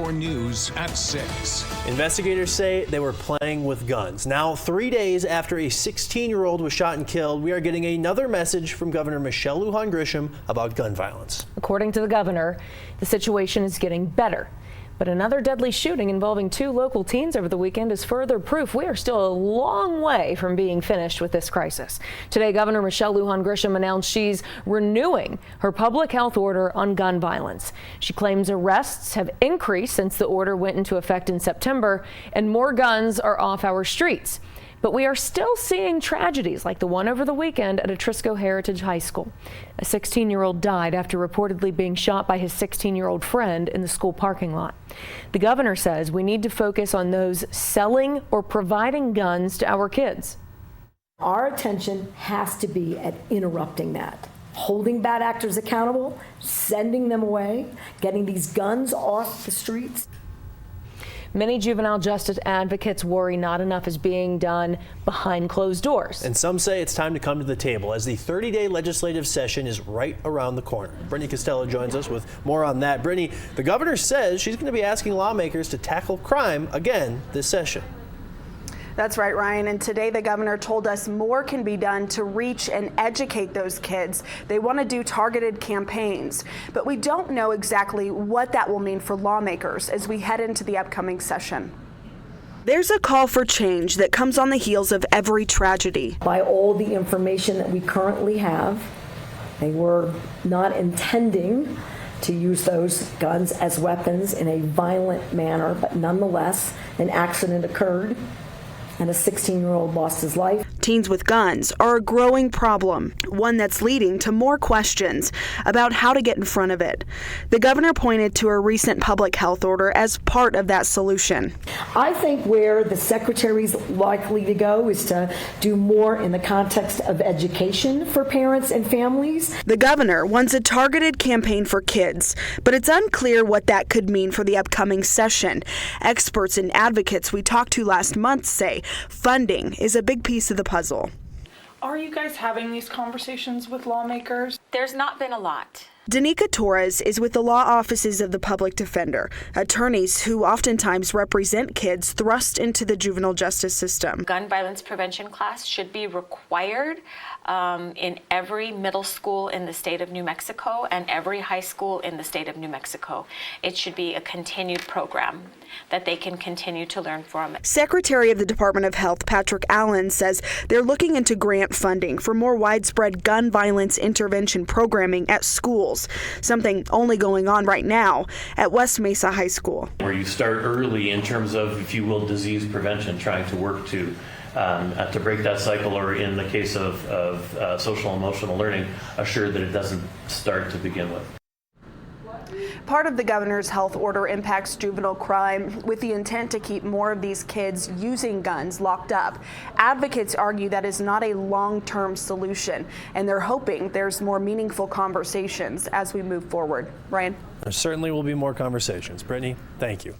your news at 6. Investigators say they were playing with guns. Now, 3 days after a 16-year-old was shot and killed, we are getting another message from Governor Lujan Grisham about gun violence. According to the governor, the situation is getting better. But another deadly shooting involving 2 local teens over the weekend is further proof we are still a long way from being finished with this crisis. Today, Governor Lujan Grisham announced she's renewing her public health order on gun violence. She claims arrests have increased since the order went into effect in September, and more guns are off our streets. But we are still seeing tragedies like the one over the weekend at Atrisco Heritage High School. A 16-year-old died after reportedly being shot by his 16-year-old friend in the school parking lot. The governor says we need to focus on those selling or providing guns to our kids. Our attention has to be at interrupting that. Holding bad actors accountable, sending them away, getting these guns off the streets. Many juvenile justice advocates worry not enough is being done behind closed doors. And some say it's time to come to the table as the 30-day legislative session is right around the corner. Brittany Costello joins us with more on that. Brittany, the governor says she's going to be asking lawmakers to tackle crime again this session. That's right, Ryan. And today the governor told us more can be done to reach and educate those kids. They want to do targeted campaigns, but we don't know exactly what that will mean for lawmakers as we head into the upcoming session. There's a call for change that comes on the heels of every tragedy. By all the information that we currently have, they were not intending to use those guns as weapons in a violent manner, but nonetheless, an accident occurred and a 16-year-old lost his life. Teens with guns are a growing problem, one that's leading to more questions about how to get in front of it. The governor pointed to a recent public health order as part of that solution. I think where the secretary's likely to go is to do more in the context of education for parents and families. The governor wants a targeted campaign for kids, but it's unclear what that could mean for the upcoming session. Experts and advocates we talked to last month say funding is a big piece of the puzzle. Are you guys having these conversations with lawmakers? There's not been a lot. Danica Torres is with the law offices of the public defender, attorneys who oftentimes represent kids thrust into the juvenile justice system. Gun violence prevention class should be required in every middle school in the state of New Mexico and every high school in the state of New Mexico. It should be a continued program that they can continue to learn from. Secretary of the Department of Health, Patrick Allen, says they're looking into grant funding for more widespread gun violence intervention programming at schools, something only going on right now at West Mesa High School. Where you start early in terms of, if you will, disease prevention, trying to work to break that cycle, or in the case of social emotional learning, assure that it doesn't start to begin with. Part of the governor's health order impacts juvenile crime with the intent to keep more of these kids using guns locked up. Advocates argue that is not a long-term solution, and they're hoping there's more meaningful conversations as we move forward. Ryan? There certainly will be more conversations. Brittany, thank you.